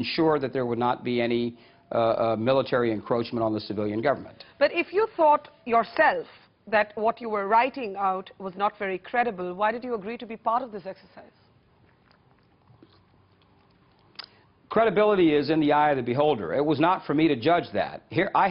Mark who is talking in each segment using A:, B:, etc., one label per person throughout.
A: ensure that there would not be any military encroachment on the civilian government.
B: But if you thought yourself that what you were writing out was not very credible, why did you agree to be part of this exercise?
A: Credibility is in the eye of the beholder. It was not for me to judge that. Here, I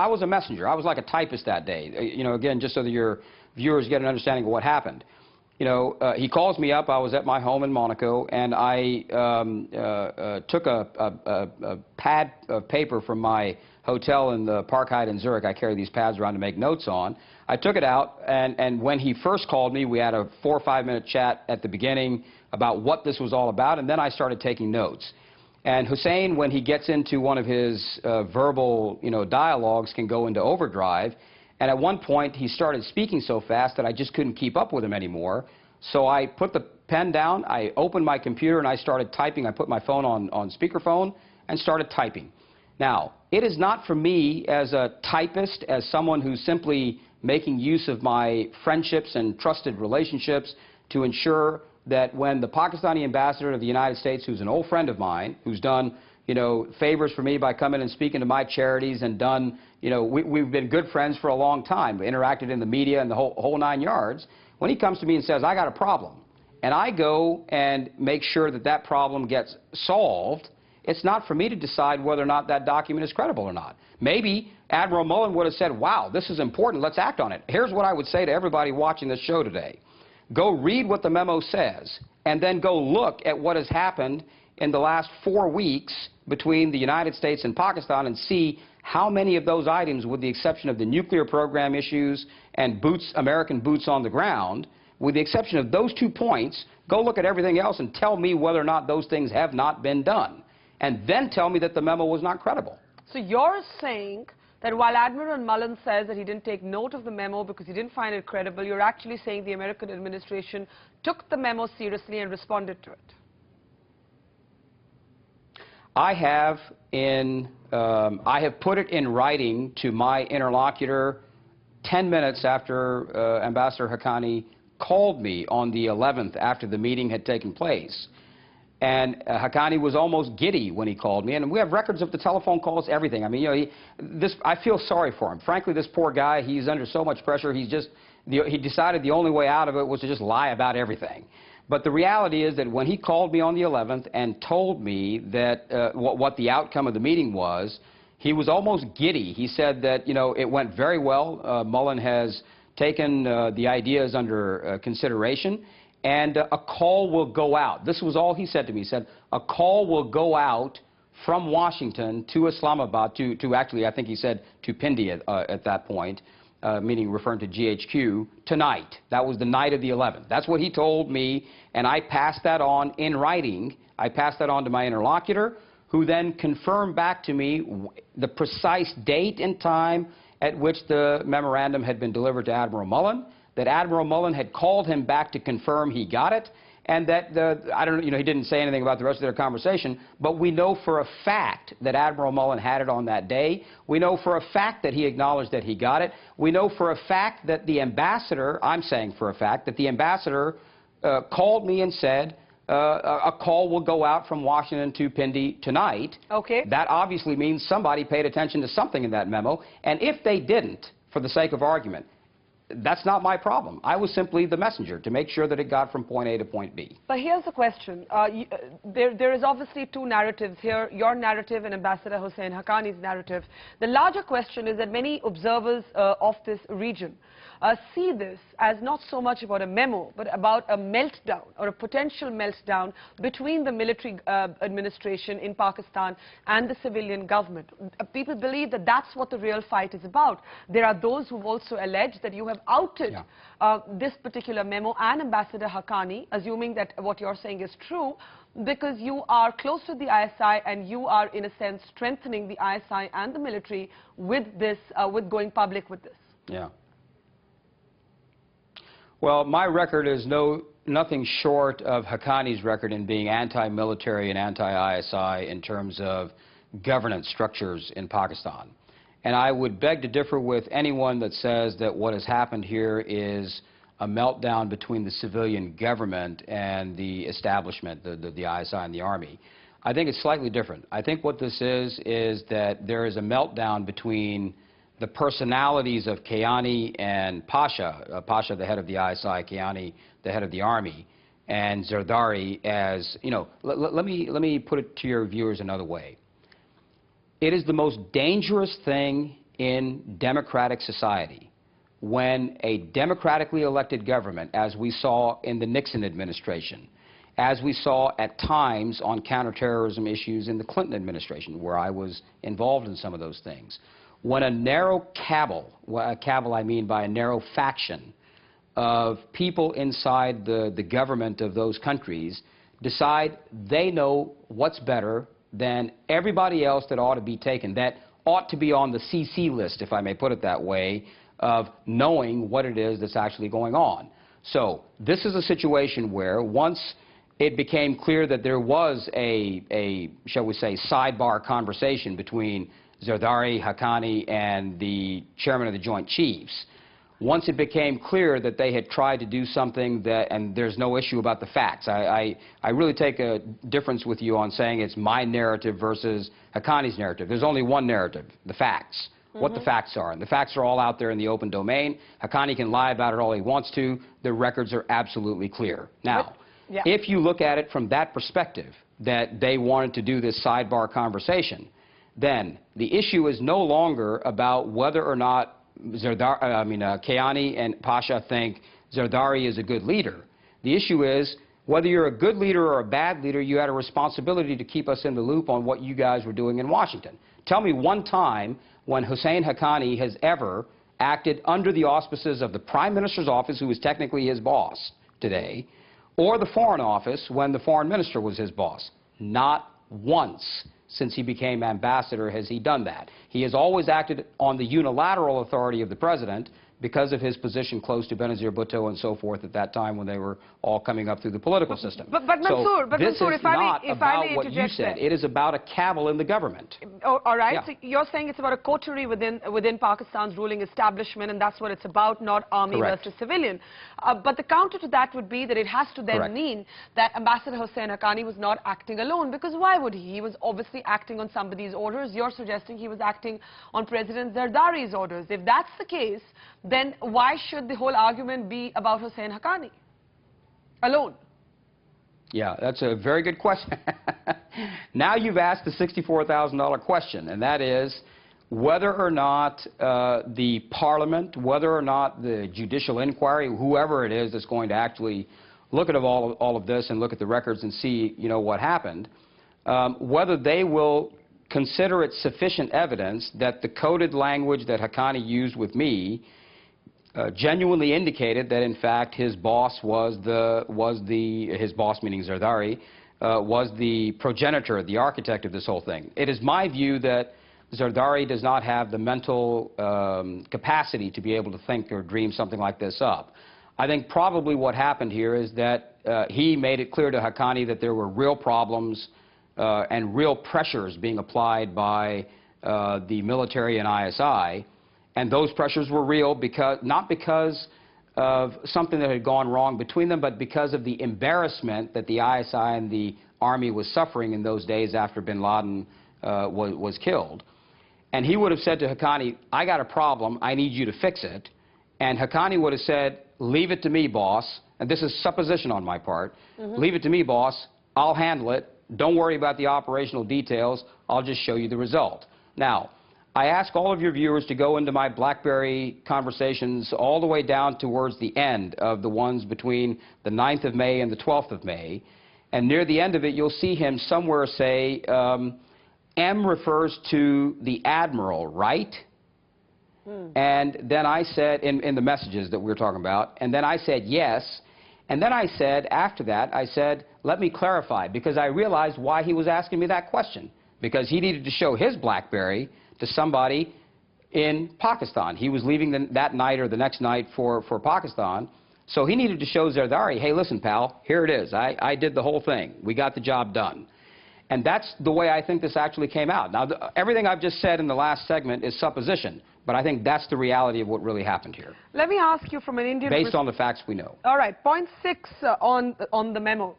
A: was a messenger. I was like a typist that day. You know, again, just so that your viewers get an understanding of what happened. You know, he calls me up. I was at my home in Monaco, and I took a pad of paper from my hotel in the Parkheide in Zurich. I carry these pads around to make notes on. I took it out, and when he first called me, we had a 4 or 5 minute chat at the beginning about what this was all about, and then I started taking notes. And Hussein, when he gets into one of his verbal, dialogues, can go into overdrive. And at one point, he started speaking so fast that I just couldn't keep up with him anymore. So I put the pen down, I opened my computer, and I started typing. I put my phone on speakerphone and started typing. Now, it is not for me as a typist, as someone who's simply making use of my friendships and trusted relationships to ensure that when the Pakistani ambassador to the United States, who's an old friend of mine, who's done, favors for me by coming and speaking to my charities and done, we've been good friends for a long time, we interacted in the media and the whole 9 yards, when he comes to me and says, I got a problem, and I go and make sure that that problem gets solved, it's not for me to decide whether or not that document is credible or not. Maybe Admiral Mullen would have said, wow, this is important, let's act on it. Here's what I would say to everybody watching this show today. Go read what the memo says, and then go look at what has happened in the last 4 weeks between the United States and Pakistan and see how many of those items, with the exception of the nuclear program issues and American boots on the ground, with the exception of those 2 points, go look at everything else and tell me whether or not those things have not been done. And then tell me that the memo was not credible.
B: So you're saying that while Admiral Mullen says that he didn't take note of the memo because he didn't find it credible, you're actually saying the American administration took the memo seriously and responded to it.
A: I have put it in writing to my interlocutor 10 minutes after Ambassador Haqqani called me on the 11th after the meeting had taken place. And Haqqani was almost giddy when he called me, and we have records of the telephone calls, everything. I mean, I feel sorry for him. Frankly, this poor guy, he's under so much pressure, he decided the only way out of it was to just lie about everything. But the reality is that when he called me on the 11th and told me that what the outcome of the meeting was, he was almost giddy. He said that, it went very well. Mullen has taken the ideas under consideration. And a call will go out. This was all he said to me. He said, a call will go out from Washington to Islamabad, to actually, I think he said, to Pindi at that point, meaning referring to GHQ, tonight. That was the night of the 11th. That's what he told me, and I passed that on in writing. I passed that on to my interlocutor, who then confirmed back to me the precise date and time at which the memorandum had been delivered to Admiral Mullen, that Admiral Mullen had called him back to confirm he got it, and that, I don't know, he didn't say anything about the rest of their conversation, but we know for a fact that Admiral Mullen had it on that day. We know for a fact that he acknowledged that he got it. We know for a fact that the ambassador, I'm saying for a fact, that the ambassador called me and said, a call will go out from Washington to Pindi tonight.
B: Okay.
A: That obviously means somebody paid attention to something in that memo, and if they didn't, for the sake of argument, that's not my problem. I was simply the messenger to make sure that it got from point A to point B.
B: But here's the question. There is obviously 2 narratives here, your narrative and Ambassador Hussein Haqqani's narrative. The larger question is that many observers of this region see this as not so much about a memo, but about a meltdown or a potential meltdown between the military administration in Pakistan and the civilian government. People believe that that's what the real fight is about. There are those who've also alleged that you have outed this particular memo and Ambassador Haqqani, assuming that what you're saying is true, because you are close to the ISI and you are, in a sense, strengthening the ISI and the military with this, with going public with this.
A: Yeah. Well, my record is nothing short of Haqqani's record in being anti-military and anti-ISI in terms of governance structures in Pakistan. And I would beg to differ with anyone that says that what has happened here is a meltdown between the civilian government and the establishment, the ISI and the Army. I think it's slightly different. I think what this is that there is a meltdown between the personalities of Kayani and Pasha, Pasha the head of the ISI, Kayani the head of the Army, and Zardari as, you know, let me put it to your viewers another way. It is the most dangerous thing in democratic society when a democratically elected government, as we saw in the Nixon administration, as we saw at times on counterterrorism issues in the Clinton administration, where I was involved in some of those things, when a narrow cabal, a cabal I mean by a narrow faction of people inside the government of those countries decide they know what's better than everybody else that ought to be taken, that ought to be on the CC list, if I may put it that way, of knowing what it is that's actually going on. So this is a situation where once it became clear that there was a shall we say, sidebar conversation between Zardari, Haqqani, and the chairman of the Joint Chiefs, once it became clear that they had tried to do something that, and there's no issue about the facts. I really take a difference with you on saying it's my narrative versus Haqqani's narrative. There's only one narrative, the facts, what the facts are. And the facts are all out there in the open domain. Haqqani can lie about it all he wants to. The records are absolutely clear. Now, if you look at it from that perspective, that they wanted to do this sidebar conversation, then the issue is no longer about whether or not Kayani and Pasha think Zardari is a good leader. The issue is whether you're a good leader or a bad leader, you had a responsibility to keep us in the loop on what you guys were doing in Washington. Tell me one time when Hussein Haqqani has ever acted under the auspices of the Prime Minister's office, who is technically his boss today, or the Foreign Office when the Foreign Minister was his boss. Not once since he became ambassador has he done that. He has always acted on the unilateral authority of the president because of his position close to Benazir Bhutto and so forth at that time when they were all coming up through the political system.
B: But Mansoor,
A: this is not about what you said. It is about a cabal in the government.
B: Oh, all right. Yeah. So you're saying it's about a coterie within Pakistan's ruling establishment, and that's what it's about, not army versus civilian. But the counter to that would be that it has to then mean that Ambassador Hussein Haqqani was not acting alone, because why would he? He was obviously acting on somebody's orders. You're suggesting he was acting on President Zardari's orders. If that's the case, then why should the whole argument be about Hussein Haqqani alone?
A: Yeah, that's a very good question. Now you've asked the $64,000 question, and that is whether or not the Parliament, whether or not the judicial inquiry, whoever it is that's going to actually look at all of this and look at the records and see, you know, what happened, whether they will consider it sufficient evidence that the coded language that Haqqani used with me genuinely indicated that in fact his boss his boss meaning Zardari, was the progenitor, the architect of this whole thing. It is my view that Zardari does not have the mental capacity to be able to think or dream something like this up. I think probably what happened here is that he made it clear to Haqqani that there were real problems and real pressures being applied by the military and ISI. And those pressures were real not because of something that had gone wrong between them, but because of the embarrassment that the ISI and the Army was suffering in those days after bin Laden was killed. And he would have said to Haqqani, I got a problem, I need you to fix it. And Haqqani would have said, leave it to me, boss. And this is supposition on my part. Leave it to me, boss. I'll handle it. Don't worry about the operational details. I'll just show you the result. Now, I ask all of your viewers to go into my BlackBerry conversations all the way down towards the end of the ones between the 9th of May and the 12th of May. And near the end of it, you'll see him somewhere say, M refers to the Admiral, right? And then I said, in the messages that we were talking about, and then I said, yes. And then I said, after that, I said, let me clarify, because I realized why he was asking me that question. Because he needed to show his BlackBerry to somebody in Pakistan. He was leaving that night or the next night for Pakistan. So he needed to show Zardari, hey, listen, pal, here it is. I did the whole thing. We got the job done. And that's the way I think this actually came out. Now, everything I've just said in the last segment is supposition, but I think that's the reality of what really happened here.
B: Let me ask you from an Indian...
A: Based on the facts we know.
B: All right. Point 6 on the memo.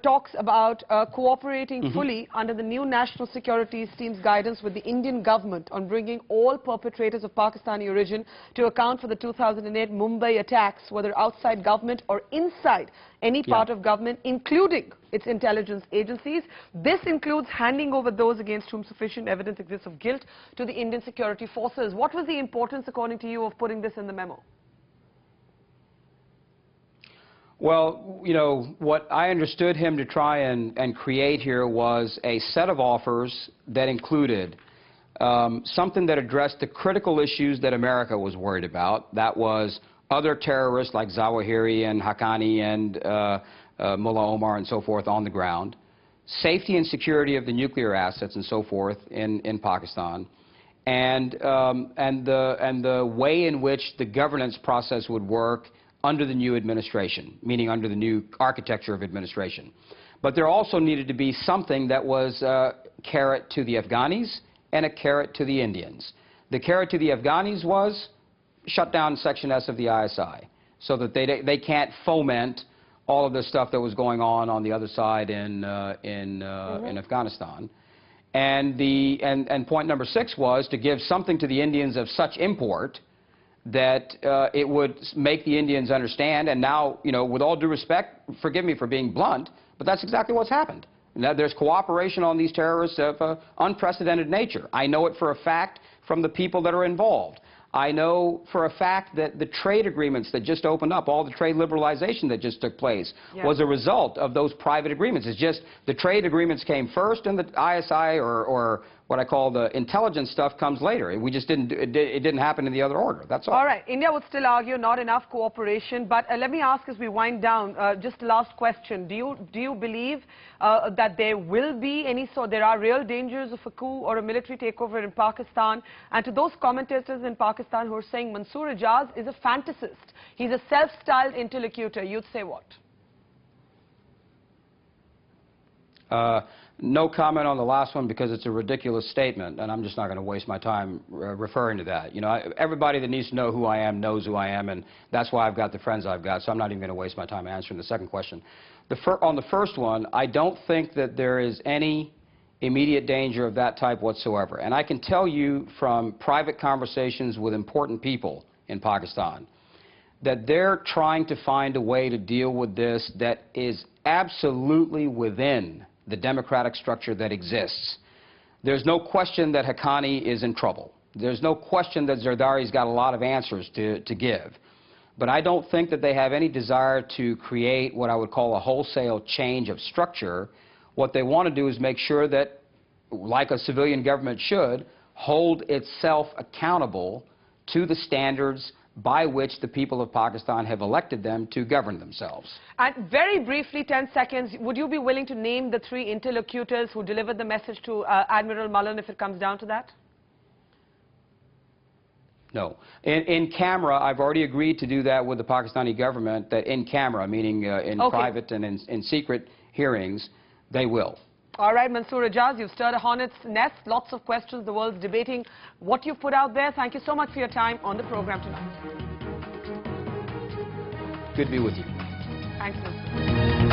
B: talks about cooperating fully under the new national security team's guidance with the Indian government on bringing all perpetrators of Pakistani origin to account for the 2008 Mumbai attacks, whether outside government or inside any part of government, including its intelligence agencies. This includes handing over those against whom sufficient evidence exists of guilt to the Indian security forces. What was the importance, according to you, of putting this in the memo?
A: Well, you know, what I understood him to try and create here was a set of offers that included something that addressed the critical issues that America was worried about. That was other terrorists like Zawahiri and Haqqani and Mullah Omar and so forth on the ground, safety and security of the nuclear assets and so forth in Pakistan, and the way in which the governance process would work under the new administration, meaning under the new architecture of administration. But there also needed to be something that was a carrot to the Afghanis and a carrot to the Indians. The carrot to the Afghanis was shut down Section S of the ISI so that they can't foment all of the stuff that was going on the other side in Afghanistan. And point number 6 was to give something to the Indians of such import that it would make the Indians understand. And now, you know, with all due respect, forgive me for being blunt, but that's exactly what's happened. Now, there's cooperation on these terrorists of unprecedented nature. I know it for a fact from the people that are involved. I know for a fact that the trade agreements that just opened up, all the trade liberalization that just took place, was a result of those private agreements. It's just the trade agreements came first and the ISI or what I call the intelligence stuff comes later. We just didn't, it didn't happen in the other order. That's all.
B: All right. India would still argue not enough cooperation. But let me ask as we wind down, just last question. Do you believe that there will be any there are real dangers of a coup or a military takeover in Pakistan? And to those commentators in Pakistan who are saying Mansoor Ijaz is a fantasist, he's a self-styled interlocutor, you'd say what?
A: No comment on the last one because it's a ridiculous statement, and I'm just not going to waste my time referring to that. You know, everybody that needs to know who I am knows who I am, and that's why I've got the friends I've got, so I'm not even going to waste my time answering the second question. On the first one, I don't think that there is any immediate danger of that type whatsoever. And I can tell you from private conversations with important people in Pakistan that they're trying to find a way to deal with this that is absolutely within the democratic structure that exists. There's no question that Haqqani is in trouble. There's no question that Zardari's got a lot of answers to give. But I don't think that they have any desire to create what I would call a wholesale change of structure. What they want to do is make sure that, like a civilian government should, hold itself accountable to the standards by which the people of Pakistan have elected them to govern themselves.
B: And very briefly, 10 seconds, would you be willing to name the 3 interlocutors who delivered the message to Admiral Mullen if it comes down to that?
A: No. In camera, I've already agreed to do that with the Pakistani government, that in camera, meaning in private and in secret hearings, they will.
B: All right, Mansoor Ijaz, you've stirred a hornet's nest. Lots of questions. The world's debating what you've put out there. Thank you so much for your time on the program tonight.
A: Good to be with you.
B: Thanks, Mansoor.